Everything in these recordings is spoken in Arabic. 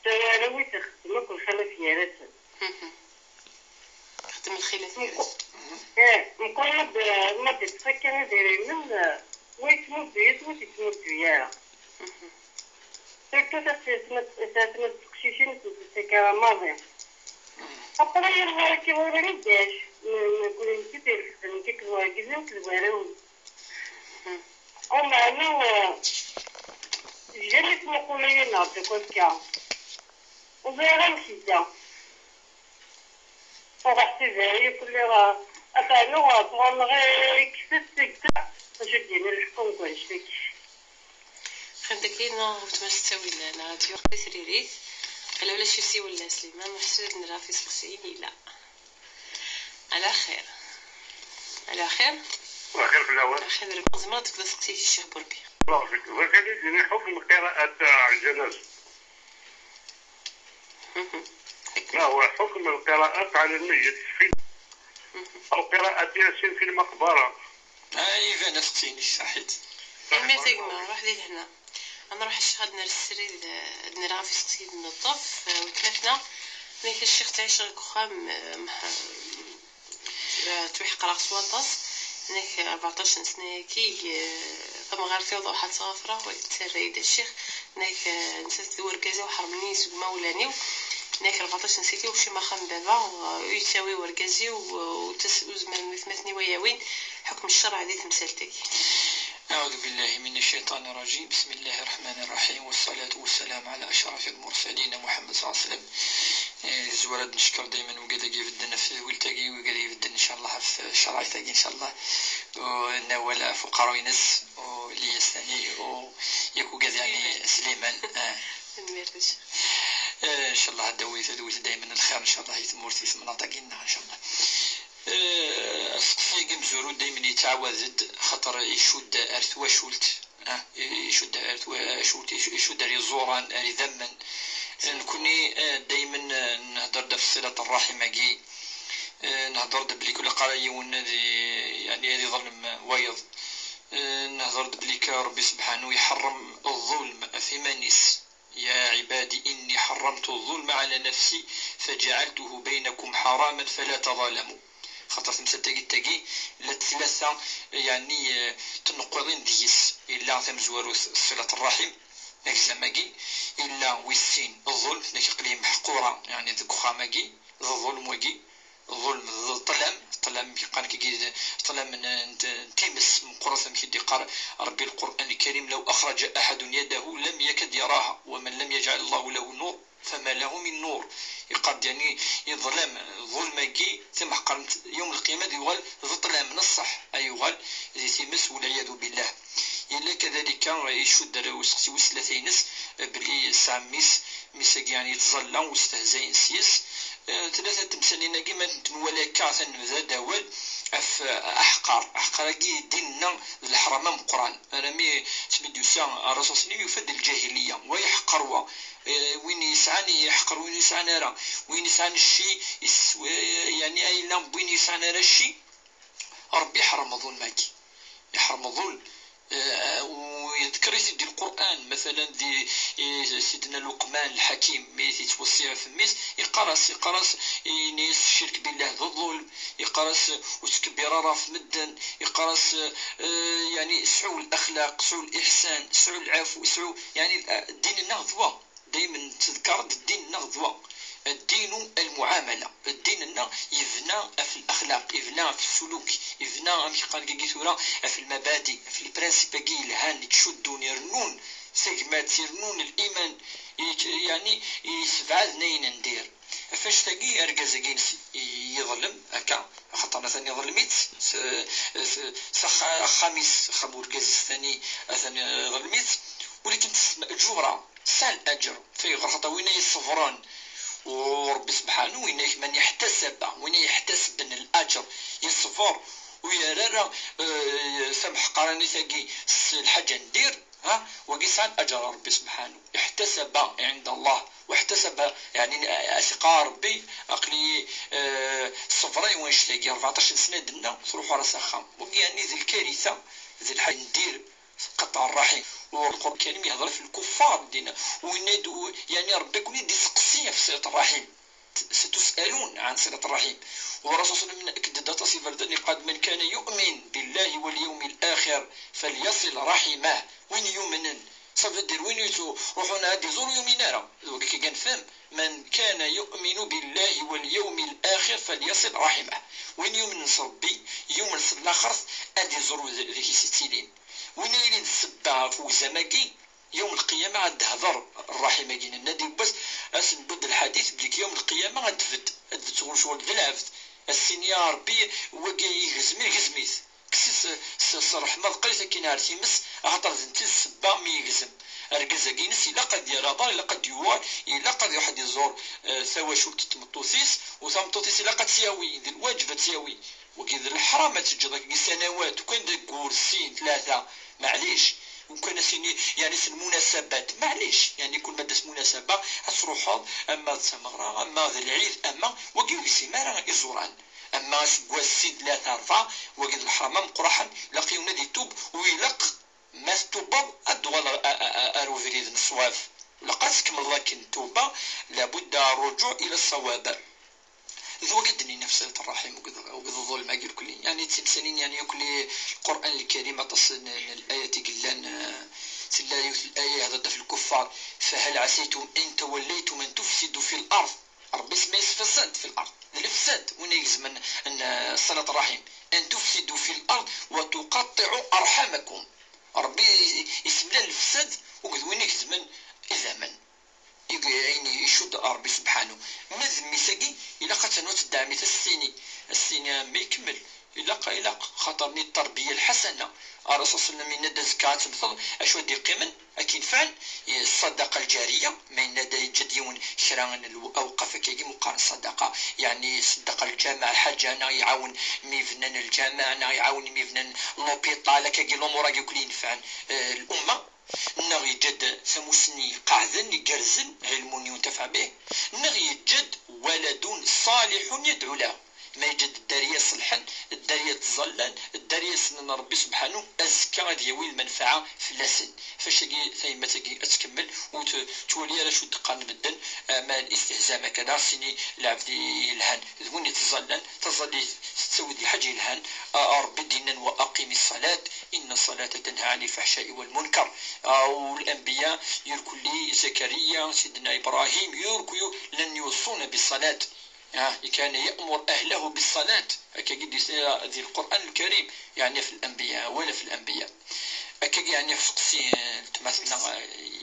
تراوي تخدم كل خلف يارات. خدم الخلاف يارات. مقارنة ما تتفكر دايرين من ويتمد بيت وتتمد بيا. تكتب تسمى تكشيشين تتكرر ماضي. أبغى يروح كيورا نداش نقول إنتي تلفن كي كواجزين كلوارون. أو معنا جلس مقولين نعطي كوسكا. وزيرا مشيتا. وغحتي زاهي كل راه أفعلو غاطوان غير كسبتك نشدين الحكم كونشتك. خدكينا وتمستوي لنا راديو سريريت على ولا شي سي ولا سليمان محسود نرا في سقسيني لا على خير على خير وخير في الاول خير زعما تقدر تسقسي الشيخ بربي الله يفك وكان حكم قراءة الجنازة. لا هو حكم القراءات على الميت في او قراءة ياسين في المقبرة. ايوا نسقسيني الشاحد ما تجمع روح لي هنا انا راح الشهاد نرسري نرا في سقسي ننظف وتنفنا ملي الشيخ تعيش خام تويح قرا سواطاس هناك 14 سنه كي فما غير في وضوحات صغيره ويتسريد الشيخ هناك نسيت وركازي وحرمني سوق مولاني هناك 14 نسيتي وشي ما خام بابا ويساوي وركازي وزمان مثمثني وياوين حكم الشرع ذي تمثالتك. أعوذ بالله من الشيطان الرجيم. بسم الله الرحمن الرحيم والصلاة والسلام على أشرف المرسلين محمد صلى الله عليه وسلم. زوالد نشكر دائما وقاعد يفدنا في ولتاقي وقاعد يفدنا إن شاء الله في الشرع تاقي إن شاء الله ونوال فقراء ينس واللي يستني ويكو قاعد يعني سليمان إن شاء الله دويت دائما الخير إن شاء الله يتمور في مناطقنا إن شاء الله. أسقسي قمزورو دايما يتعوذد خاطر يشد أرث وشولت يشد أرث وشولت يشد ريزوران ريذمن نكوني دايما نهضر في صلة الرحم كي نهضر بلي كل قرايه يعني هذه ظلم ويض نهضر بلي ربي سبحانه يحرم الظلم في منيس. يا عبادي إني حرمت الظلم على نفسي فجعلته بينكم حراما فلا تظالموا. خاطر تمسداكي تاكي ثلاثة يعني تنقضين ديس إلا تمزورو صلة الرحم ناك زماكي إلا ويسين الظلم ناك قليم محقورة يعني ذك خاماكي الظلم وكي الظلم الظلم كيقال كي ظلم تيمس من قرص كي قال ربي القرآن الكريم لو أخرج أحد يده لم يكد يراها ومن لم يجعل الله له نور فما له من نور. يقد يعني يظلم ظلمكي ثم قرنت يوم القيامة يقال ظلم نصح أي يقال ذي تيمس والعياذ بالله. إلا كذلك يشد وسقسي وسلتينس بلي ساميس ميساك يعني يتظلم واستهزاء سيس ثلاثة تمثالين كيما نتنولا كاثا نبدا داول أحقار كي ديننا الحرام من القرآن. أنا مي سميتو سا الرسول صلى الله عليه وسلم يفد الجاهلية ويحقروا وين يسعني يحقر وين يسعني راه وين يسعني الشيء يعني أي لام وين يسعني راه الشيء ربي يحرم ظلمك يحرم ظلم. ويذكر يدي القرآن مثلا دي سيدنا لقمان الحكيم ميت يتوصي في الميس يقرص ينيس الشرك بالله ذو الظلم يقرص وتكبير راه في مدن يقرص يعني سعو الأخلاق سعو الإحسان سعو العفو سعو يعني الدين النغضوة دايما تذكر الدين النغضوة الدين المعاملة. الدين يبنى في الأخلاق يبنى في السلوك يبنى كي قال كيثورا في المبادئ في البرانسيب كي الهان تشدون يرنون سيغمات يرنون الإيمان يعني يسبعد نين ندير فاش تاقي أركازاكي يظلم هكا خاطر ثاني ظلميت خميس خبور كازي ثاني ظلميت ولكن أجورة سال أجر في غرفة وين يصفران وربي سبحانه وين من يحتسب من الأجر يصفر ويرى سمح قراني ثقي الحاجة ندير وقيسان أجر ربي سبحانه احتسب عند الله واحتسب يعني أثقى ربي أقلي صفرين ويشتاقي 14 سنة دنا تروح على سخام يعني ذي الكارثة ذي الحاجة ندير قطع الرحم. والقرآن الكريم يهضر في الكفار دينا وينادوا يعني ربي يكون يدي سقسيه في صلة الرحم، ستسألون عن صلة الرحم. والرسول صلى الله عليه وسلم أكد تصف الدنيا قال من كان يؤمن بالله واليوم الآخر فليصل رحمه. وين يؤمنن صافي دير وين يتو روحونا هادي زورو يومينارا كي كنفهم من كان يؤمن بالله واليوم الآخر فليصل رحمه. وين يؤمن ربي يوم الآخر ادي زورو ذيك ستيلين. وين يلين السبعة فوق زماكي يوم القيامة عاد هضر الرحمة كاين النادي بس اسنبد الحديث بليك يوم القيامة عاد تغول شغل العبد السين يا ربي وكي يغزميت كسيس الرحمة قلت كي نعرف يمس عطر زنتي السبع مي يغزم ركزا كينس إلا قد يرضى إلا قد يوار إلا قد واحد يزور ثوا شوك تمطوثيس وثمطوثيس إلا قد تساوي ذي الواجب تساوي وكذا الحرام تجد سنوات وكان دكور سين 3 معليش وكان سيني يعني المناسبات معليش يعني كل ما دس مناسبة تروحوا أما الثمرة أما ذا العيد أما وكيو سيمارا يزوران أما سكواسي 3 4 وكذا الحرام مقرحا لقيو نادي توب ويلق ما توبا أدوال أروفيريد الصواف لقد كمل لكن توبا لابد الرجوع إلى الصواب. ذو قدني نفس الرحيم وقد الظلم أجل كلي يعني تمسنين يعني يكلي القرآن الكريم تصل الآية قلان سلا الآية هذا في الكفار فهل عسيتم إن توليتم أن تفسدوا في الأرض ربي اسمه يفسد في الأرض الفساد وين يجزم أن صلة الرحيم أن تفسدوا في الأرض وتقطعوا أرحامكم ربي اسم الفساد وقد وين يجزم إذا من يعني يشد ربي سبحانه مذمي ساقي إلا قتنوت الدعمية السيني ما يكمل إلا خاطرني التربية الحسنة الرسول صلى الله عليه وسلم ينادى زكاة مثل أشوا دي قيمن أكين فعل الصدقة الجارية ما ينادى يجديون شران الأوقاف كيجي مقارن الصدقة يعني صدقة الجامع الحاجة أنا يعاون ميفنان الجامع أنا يعاون ميفنان لوبيطال كيجي الأمور كلين فعل الأمة نغي جد ثمسني قاعدا يجرزن علم ينتفع به نغي جد ولد صالح يدعو له ما يجد الدارية صلحا الدارية تظلن الدارية سنن ربي سبحانه أزكى غادي يوي المنفعة في اللسن فاش ثيما تجي أتكمل وتولي على شو دقان بدن ما الاستهزاء كذا سيني العبد الهان ذوني تظلي تسوي الحاج الهان ربي دينا وأقيم الصلاة إن الصلاة تنهى عن الفحشاء والمنكر والأنبياء يركوا لي زكريا سيدنا إبراهيم يركوا لن يوصون بالصلاة كان يأمر أهله بالصلاة أكيد ذي القرآن الكريم يعني في الأنبياء ولا في الأنبياء أكيد يعني في سقسي مثلا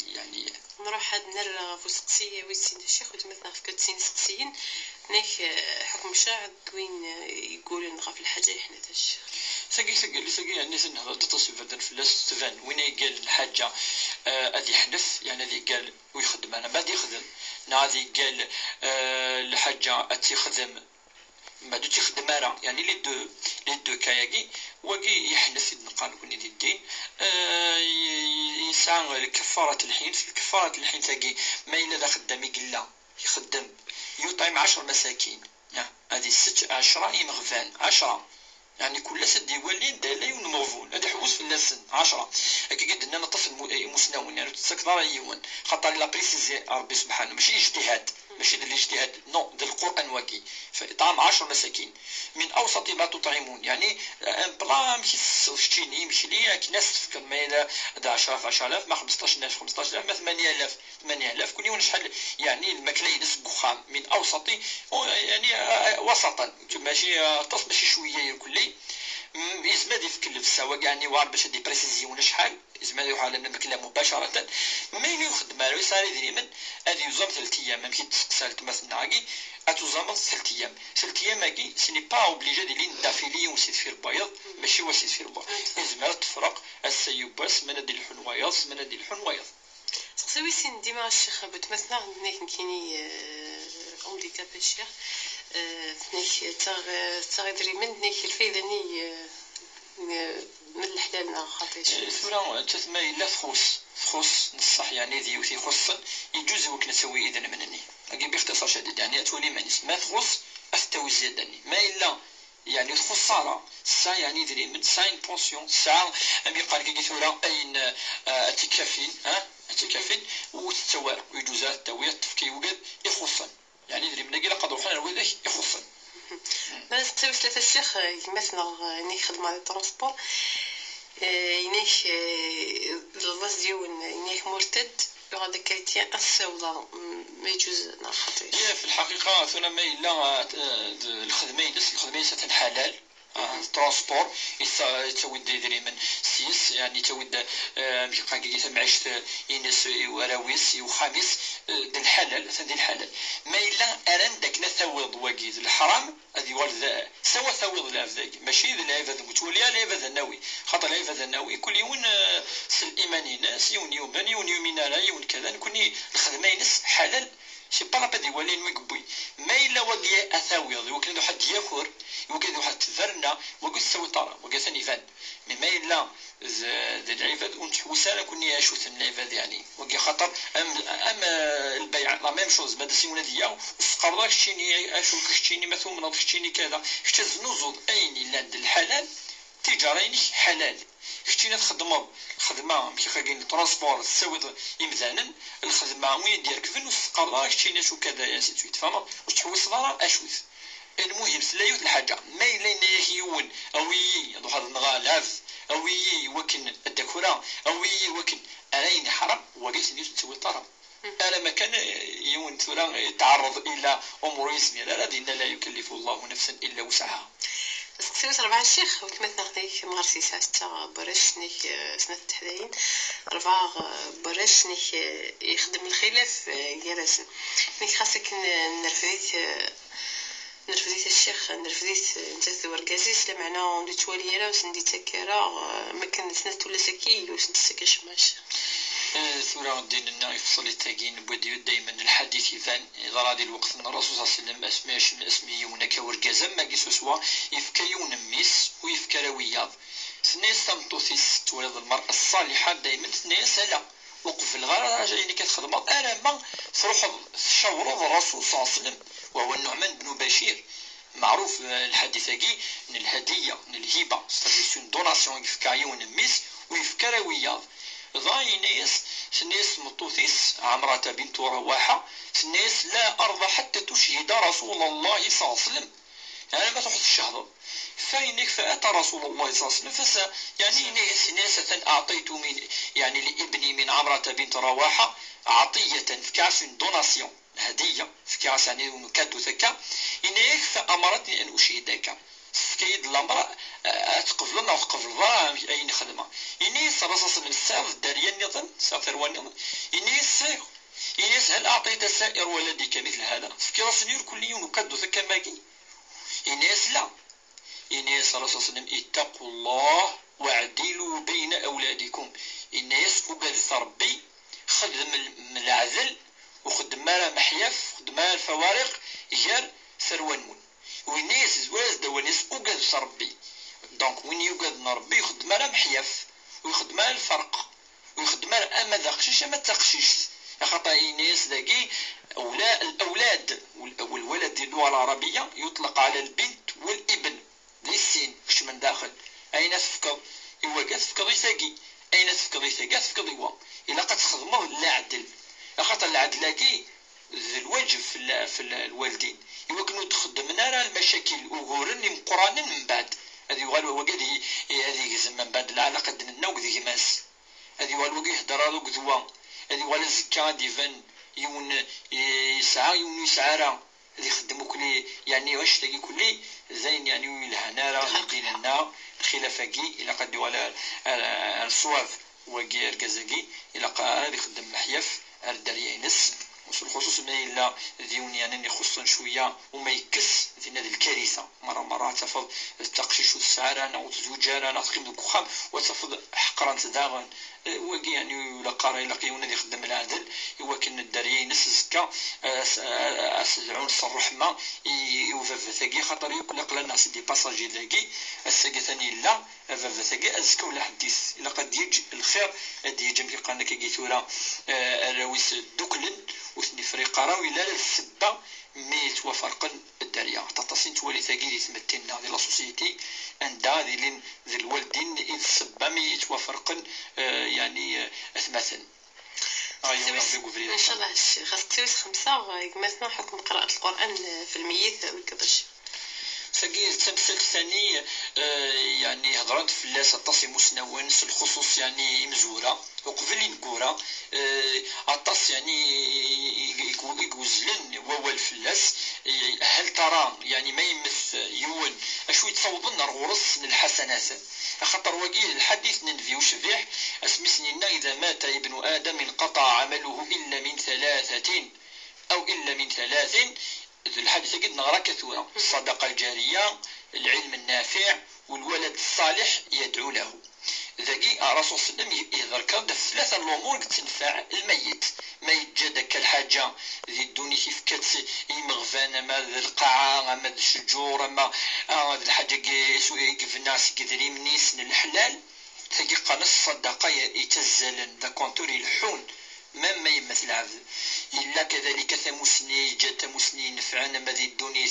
يعني نروح هاد نرى في سقسية ويسين الشيخ وتمثنا في كتسين سقسيين نيك حكم شاعر وين يقول نغا في الحاجة إحنا الشيخ ساقي يعني سنهضر تصوير بدل في الاستفان وين قال الحاجة أدي حنف يعني أدي قال ويخدم أنا ما يخدم نادي قال الحاجة أتيخدم ما دو تيخدم راه يعني لي دو كاياكي وكي يحنف النقال كوني دي الدين يسعى كفارة الحين في كفارة الحين تلاقي ما إلا ذا خدام يقلا يخدم يطعم 10 مساكين هذه 10 يمغفان 10 يعني كل سد يولين دالي ونموفون هذا حوس في اللسن 10 هكا قد اننا طفل مسنون يعني تسكر يون خاطر لا بريسيزي ربي سبحانه ماشي اجتهاد ماشي ديال الاجتهاد نو ديال القران واقي فاطعام 10 مساكين من اوسط ما تطعمون يعني ان بلا ماشي شتيني ماشي لي ناس تفكر ما الى 10000 ما 15000 ما 8000 كل يوم شحال يعني الماكله ينس بخام من اوسط يعني وسطا ماشي تص ماشي شويه كلي يزمد في كل السوا يعني وار باش دي بريسيزيون شحال يزمد يحال من الماكله مباشره ما يخدم مالو يصاري ديما هذه يوزم 3 ايام ممكن تسالت مثلا عاقي اتوزم 3 ايام 3 ايام ماكي سيني با اوبليجي ديال دافيلي وسيت في البيض ماشي وسيت في البيض يزمد تفرق السيوباس من ديال الحنوايض من ديال الحنوايض سقسوي سين ديما الشيخ بتمثنا نيك كيني ام دي كاب الشيخ نيك تغدري من نيك الفيدني من الحلال خاطيش ثورة تسمى إلا فخوص نصح يعني ذي وثي خصا يجوز وك نسوي إذن منني أجي باختصار شديد يعني أتولي ما نسمى فخوص أستوي زيادني ما إلا يعني خساره سا يعني دريمن سا ان بونسيون سا امي قال كي ثورا اين تكافين تكافين وتتوار ويجوزات التوية تفكي وقد يخصن يعني دريمن كي قد وحنا وذاك يخصن بس ثلاثة الشيخ مثلا اني خدمة على الترونسبور إنيك الراس ديالو إنيك مرتد هذا كيتيا السوداء ما يجوز نخطي. هي في الحقيقة ثنا ما إلا الخدمين حلال ترونسبور يتود يدري من سيس يعني يتود بقى كي معيشة ينس وراويس وخامس ديال الحلال ديال الحلال ما إلا أران داك نثوض واجد الحرام هذه والد سوا ثوض لافذاك ماشي العباد المتولية العباد الناوي خاطر العباد الناوي كل يوم سل إيماني ناس يون يوبان يون يومنا لا يون كذا نكوني الخدمة ينس حلال سي با لا بدي ولين مقبوي ما إلا وقيا أثاويض وكان ذو حد ياخر وكان ذو حد تذرنا وقل سوي طرا وقال ثاني فان ما إلا ذي العباد ونتحوسانا كوني أشوث من العباد يعني وقيا خاطر أم البيع لا ميم شوز بعد سيونا ديا وفقرضاك شتيني أشوف شتيني مثلا من شتيني كذا شتز نوزض أين إلا عند الحلال تجاريني حلال شتينا تخدموا الخدمه كي خاكين الترونسبور تساوي امزانا الخدمه وين ديالك فين وفقرضاك شتينا شو كذا يا سيتويت فما واش تحوس ضرر اشوث المهم سلايوت الحاجه ما الا يون اوي هذا هذا الغلاف اوي وكن الدكوره اوي وكن اين حرام وقيت ندير تسوي طرب انا ما كان يون ثورا يتعرض الى امور اسميه لا دينا لا يكلف الله نفسا الا وسعها سيوس ربع الشيخ وكمثنا خديك مغرسي ساستا برش نيك سنة التحدين ربع برش نيك يخدم الخلاف جالس نيك خاصك نرفديت الشيخ نرفديت انت ورقازيس لمعنى ندي تواليرا وسندي تكارا ما كان سنة ولا سكي وسندي سكاش ماشي ثورة الدين النا يفصل التاقين بوديو دايما الحديث يفان إذا رادي الوقت أن الرسول صلى الله عليه وسلم أسماش من أسمي يونك ورقازا ما قيسوا يفكا يون ميس ويفكا روياض ثنيس تمطوثيس تولد المرأة الصالحة دايما ثنيس لا وقف الغرض جايني كتخدم أنا ما تروح تشاوروا الرسول صلى الله عليه وسلم وهو النعمان بن بشير معروف الحديث هاكي من الهدية من الهبة ستاسيون دوناسيون يفكا يون ميس ويفكا روياض ضاينيس سنيس مطوثيس عمرة بنت رواحة سنيس لا أرضى حتى تشهد رسول الله صلى الله عليه وسلم يعني ما تحط الشهادة فإنك فأتى رسول الله صلى الله عليه وسلم يعني ناس أعطيت من يعني لابني من عمرة بنت رواحة عطية في كاس دوناسيون هدية في كاس يعني مكادو ثكا إنك فأمرتني أن أشهدك كيد الامر تقفلنا وتقفل اي خدمه اني صرصص من الساف داريا النظام سافر ونظام اني هل اعطيت سائر ولدك مثل هذا في راسنير كل يوم وكدو ثكا ماكي انيس لا انيس صرصص اتقوا الله واعدلوا بين اولادكم انيس وقال ربي خدم من العزل وخدم مال محيف خدم مال الفوارق جار ثروان وينيس زواز دوانيس وقاد ربي دونك وين يوقاد ربي يخدم على محيف ويخدم على الفرق ويخدم على اما ذا قشيش اما تقشيش خاطر ينيس ذاكي الاولاد والولد ديال اللغه العربيه يطلق على البنت والابن للسين كش من داخل اين تفكر ايوا كتفكر يساقي اين تفكر يساقي تفكر ايوا الا كتخدم لا عدل خاطر العدل لاكي الواجب في الوالدين يمكنوا تخدمنا راه المشاكل وغورن مقرانا من بعد هذه قالوا وقال هذه زعما من بعد العلاقه ديالنا وذيك ماس هذه قالوا يهضر لو قدوا هذه قال الزكاه ديفن يون يسعى يون يسعى هذه يخدموا كل يعني واش تلاقي كل زين يعني الهنا راه لقينا الخلافاكي الى قدوا على الصواف وكير كازاكي الى قال يخدم محيف الدريانس وفي الخصوص ما إلا ديون يعني يخصن شوية وما يكس في هذه الكارثة مرة تفض التقشيش والسعرانة وتزوجانا تقيم الكخام وتفض حقران تداغن وكي يعني لقارا يلاقيون اللي يخدم العدل يوكن الدرية ينس الزكا أسعون الرحمة يوفافثاكي خاطر يكون قلا الناس دي باساجي ذاكي الساقي ثاني لا فافثاكي أزكا ولا حديث إلا قد يجي الخير قد يجي مكي قالنا كي ثورا الراويس دوكلن وثني فريق راوي لا السبة ميت وفرقا الداريه تتصين تولي ثقيل تمثلنا ديال لا سوسيتي عندها ذي الوالدين اذ سبامي يتوافرقن يعني اثمثن ان شاء الله خاص تسويس 5 مثلا حكم قراءة القرآن في الميت والكبرش ساقي التمثيل الثاني يعني هضرات في اللاس التصم سنوانس الخصوص يعني مزورة وقبل نقورا عطاس يعني يقوزلن وهو الفلاس هل ترى يعني ما يمث يون اشو يتصوضن غرس الحسنات خطر وجيه الحديث ننفي وشبيح اسمي سنينا اذا مات ابن ادم انقطع عمله الا من 3 او الا من 3 الحديث قد نغرى كثورة الصدقة الجارية العلم النافع والولد الصالح يدعو له ذاكي الرسول صلى الله عليه وسلم يهضر كذا 3 الامور تنفع الميت ما يتجدك الحاجه ذي الدنيا كيف كت يمغفان اما القاعه اما الشجور اما هذه الحاجه كيف الناس كذري منيس الحلال ذاكي قال الصدقه يتزلن ذا كونتوري الحون ما يمثل عبد إلا كذلك ثمسني جاء ثمسني نفعنا ما ذي الدنيا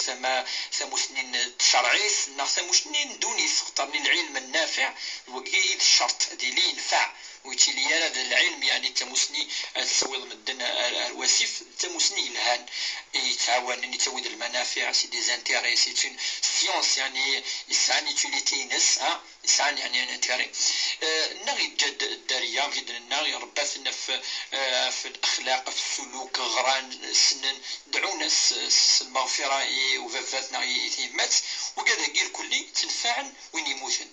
ثمسني تشرعيس ثمسني دونيس اختارني العلم النافع وقيد الشرط هذه لي ينفع ويتيلي هذا العلم يعني تمسني تسوي مدن الوسيف تمسني الهان يتعاون يتويد المنافع سي دي زانتيري سي سيونس يعني يسعني توليتي ناس يسعني يعني انتيري نغي جد الداريه جدا نغي رباتنا في الاخلاق في السلوك غران سنن دعونا المغفره وفافاتنا يتيمات وكذا غير كلي تنفعن وين يموتن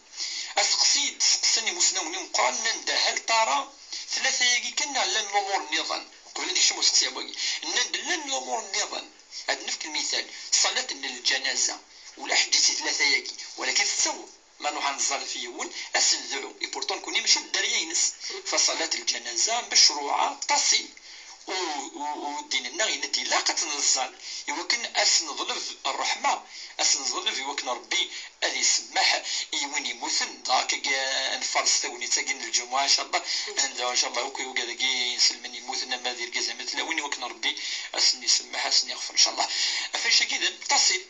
اسقسيد سني مسنوني وقال ننده هل ترى 3 يجي كنا على الامور النظام قبل هذيك شنو مسكتي باقي ندلن الامور النظام هذا نفس المثال صلاه الجنازه ولا حجتي 3 يجي ولكن تسوى ما نروح نزال فيه ون اسنذرو اي بورتون كوني ماشي الدريه ينس فصلاه الجنازه مشروعه تصل ودين النغي ندي لا قتنزل يمكن اسنظلف الرحمه اسنظلف يمكن ربي اللي يسمح يوين يموتن ذاك نفرس ثوني تاقين الجمعه ان شاء الله عندها ان شاء الله وكي وكذا يسلمني يموتن ما ذي القزمه مثل وين يمكن ربي اسني يسمح اسني يغفر ان شاء الله فاش كذا تصل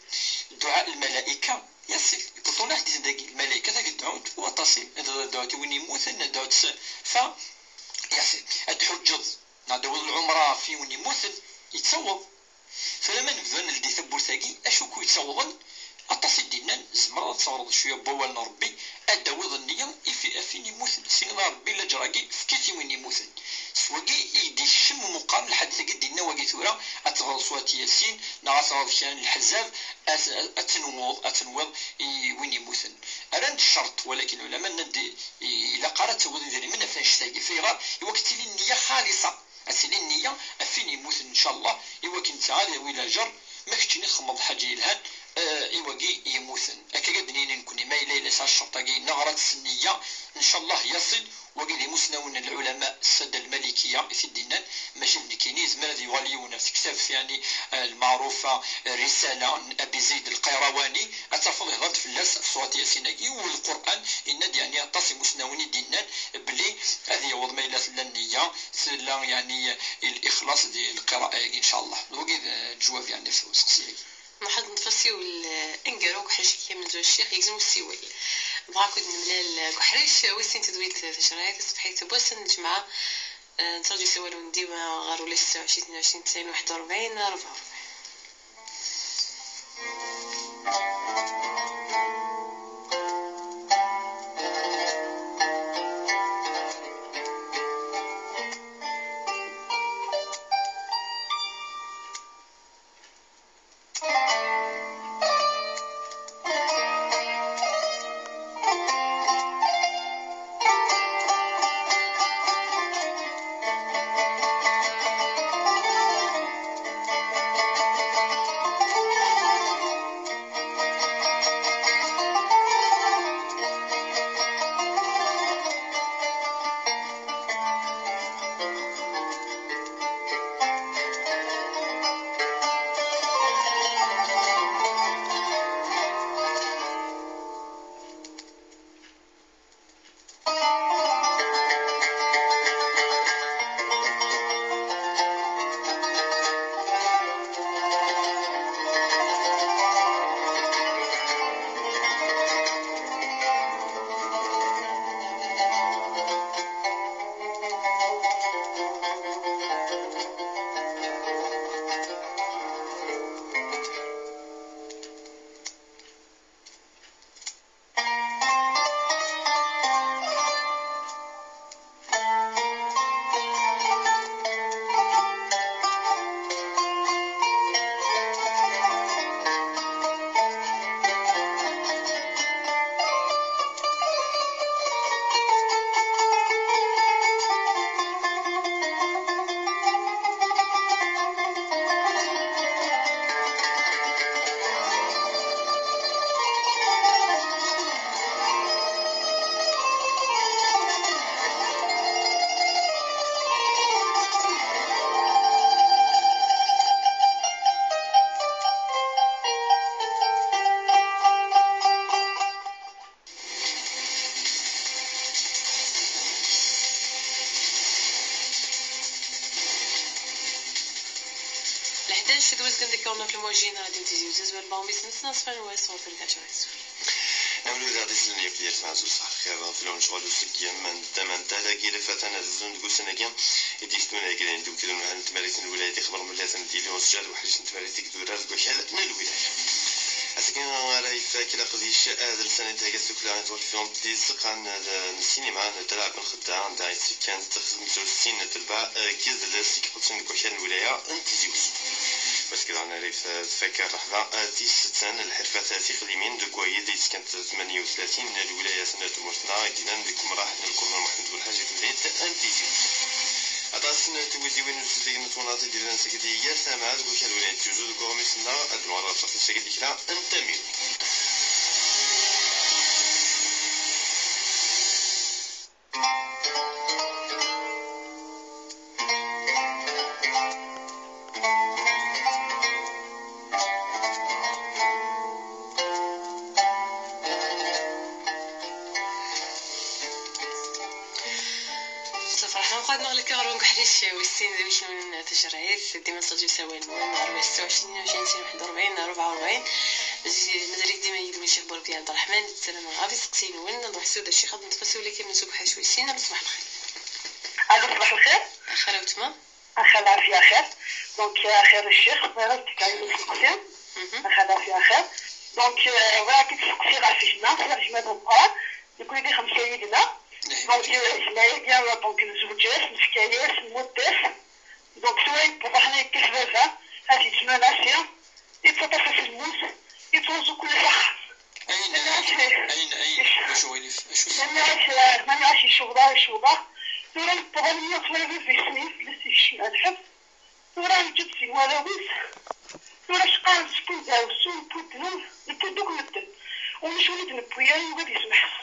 دعاء الملائكه يصل يقولون حديث ذاك الملائكه ذاك الدعوه وتصل دعوتي وين يموتن دعوت ف يصل الحجض نادو العمره في وين يموتن يتصوب فلما نبداو نلدي ثبور ثاقي اشوكو يتصوبن اتصل دينا زمرة تصورد شويه بوالنا ربي اداوض النية فين يموتن سينا ربي لا جراكي فكيتي وين يموتن سواقي يدي الشم مقام الحديث قد دينا واقي ثورة اتغرض صوات ياسين نغاثغرض شان الحزاب اتنوض وين يموتن ارند الشرط ولكن العلماء ندي الى قرات وذي من فاش ثاقي في غار يوقت لي النية خالصة اسيلي النية افين يموتن ان شاء الله يوكن تعالى ولا جر ما كنتش نخمض حاجه الهان إيواجي يموتن أكيد دنيا نكون ما إلى لسا الشرطة نغرت السنية إن شاء الله يصل وقيل مسنون العلماء السادة المالكية في الدينان ماشي النكينيز ما الذي يغاليون في كتاب يعني المعروفة رسالة أبي زيد القيرواني أتفضل هضرت في اللاس صوت ياسيناكي والقرآن إن يعني أتصي مسنون الدينان بلي هذه يوض ما إلى النية سلا يعني الإخلاص ديال القراءة إن شاء الله وقيل الجواب يعني في سقسية نحط نتفسيو الانقروك حشكيه من زوج الشيخ يلزم السيوي بغاكو نملا الكحريش ويسين تدويت تشريات صبحي تبوسن الجمعه نترجو سوالو نديما غارو لي 26 22 90 41 44 11 دوز كنديكورنا في المواجهين غادي نتيجي وزاز والباهم بيسنس ناس فان واس صوت الكاشو نعملو ذا ديس النيوكليير معزوز خير في لون شغل وسكيام من تمن تلاقي لفتنا الزون تقول سنة يديستونا كده ندو كده من تمارين الولايات خبر من لازم تيلي وسجاد وحريش نتمارين تقدر رزق وحال الولاية أسكن راهي فاكرة قديش هذا السنة تاعي سكلا نتوفي فيهم تيسق عن السينما نتلعب الخدة عند عيسى كانت 65 تلبع كيز لسيك قدسن وحال الولاية انتزيوس بس كده أنا ريف تفكر لحظة تيس سنة الحرفة تاثيق اليمين دكوية ديس كانت 38 من الولاية سنة مرتنا دينا بكم راح نلقون محمد والحاجة تنزيد انتيزيوس أتاسنا توزي وين نسلي نتونات ديالنا سكدية سامع دوك الولايات جوجو دوك غوميسنا أدوار بصح السكدي كلا انتمي ويستين ذوي شنو تجريت ديما صديو سوي المهم نهار 26 22 41 44 مازال ديما يدوي الشيخ بوربي عبد الرحمن السلام غادي سقسين وين نروح سودا الشيخ غادي نتفسوا لك من سوق حشوي سينا صباح الخير. الو صباح الخير. اخر وتما اخر العافيه خير دونك خير الشيخ بغيت كاين سقسين اخر العافيه خير دونك راك تسقسي غير في جنا في جماد القرى يقول لي 5 يدنا دونك جمعيه ديال دونك الزوجات الحكايات المدس دونك شويه بوحنا كيفاه هذه تسمى يتفطر في الموس يتوزو كل شهر أين شو ما عاش الشغله ترى الطبيعية تولي في سنين لسه الشيء الحب ترى جد في ولاويس ترى شقان سكون داوسو بودنون يبودوك مدن ومش ولد نبويا يوجد يسمح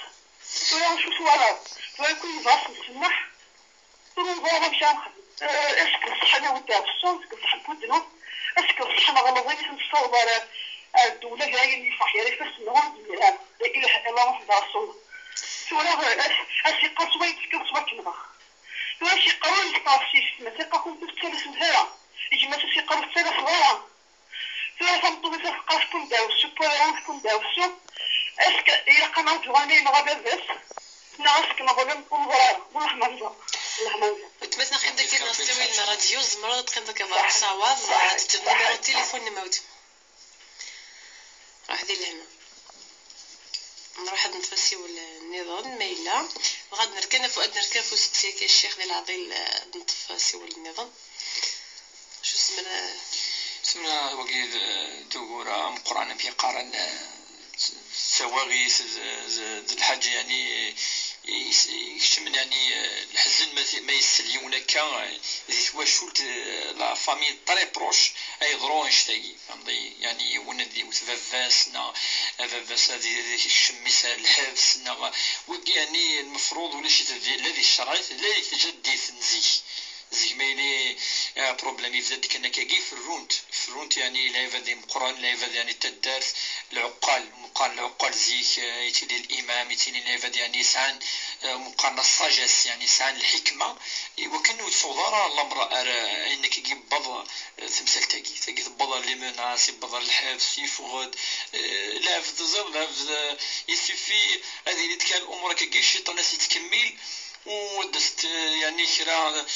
ترى شو سوالا ترى كل باص نسمح ترى نظام مشان خدم اسكن صحنا وداوسو اسكن صح بودنون اسكن صحنا غلظين نصور الدولة جاية اللي صحيح يفس نوان بالله لا إله إلا الله محمد رسول الله ترى أشي قصوي تكون صبك نبغ ترى شي قوي يستعصي مثل قاكم تتكلم سمهرة يجي مثل شي قوي تتكلم صغيرة ترى فهمتوا مثل قاسكم داوسو بولانسكم داوسو اسك إلا قناة جواني نغابر بس ناسك نغابر نكون ضرارة والله ما نزا والله ما نزا تمسنا خير داكي نستوي لنا راديو زمرض كان داك ضرب صواب تنميرو التليفون نموت راح دير لهنا نروح نتفسيو النظام مايلا وغاد نركن فؤاد نركن فو سقسيك الشيخ ديال العضيل نتفسيو النظام شو سمنا وقيد تقول قرآن في قرن سواغيس الحاجة يعني يشمل يعني الحزن ما يسليونا كان إذا شولت لا فامي طري بروش أي ضرون شتاقي فهمتي يعني وندي وتفافاسنا فافاس هذه الشمسة الحبسنا وقي يعني المفروض ولا شي الذي الشرايط لا يتجدي تنزيه زي مايلي بروبليم يفزاد كنا كاكي في الرونت يعني لا يفادي مقران لا يفادي يعني تدارس العقال زيك يتيلي الامام يتيلي لا يفادي يعني سان مقارنة الصاجس يعني سان الحكمة وكانو تصودر الامر انك يجي بض تمثال تاقي تبض لي مناس يبض الحبس يفقد لا في لا يسفي هذه اللي كان الامور كاكي الشيطان يتكمل ودست يعني كرا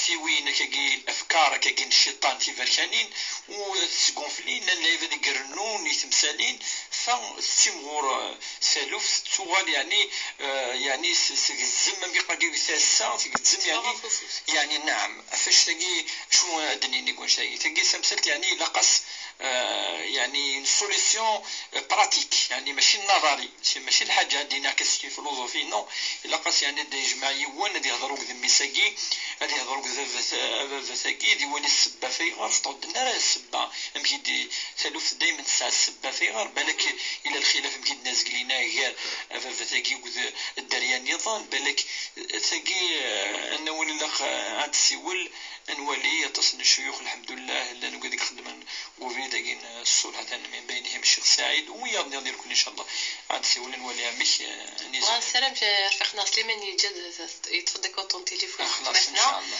سيوين كاكي الافكار كاكي الشيطان تيفركانين وتسقونفلين لا يفدي قرنون يتمثالين فسيمغور سالوف تسوغال يعني سيزم ما بيقا كي ثاسا سيزم يعني نعم فاش تاقي شو ادني نقول شيء تاقي سمسلت يعني لقص يعني سوليسيون براتيك يعني ماشي نظري ماشي الحاجه دينا كسكي فيلوزوفي نو لقص يعني دي جماعيون اللي يهضروا قدام ميساكي اللي يهضروا قدام ثاكي دي ولي السبه في غير طود النار السبه يمكن دي ثالث دائما الساعه السبه في غير بالك الى الخلاف يمكن الناس قلينا غير ثاكي قد الدريان نظام بالك ثاكي انا ولي الاخ عاد السيول نولي يتصل الشيوخ الحمد لله اللي انا قاعد نخدم وفي داكين الصلحه من بينهم الشيخ سعيد وياضني ندير لكم ان شاء الله عاد سيولي نوليها مش نيزو السلام رفيقنا سليمان يجد يتفضل كوطون تليفون خلاص ان شاء الله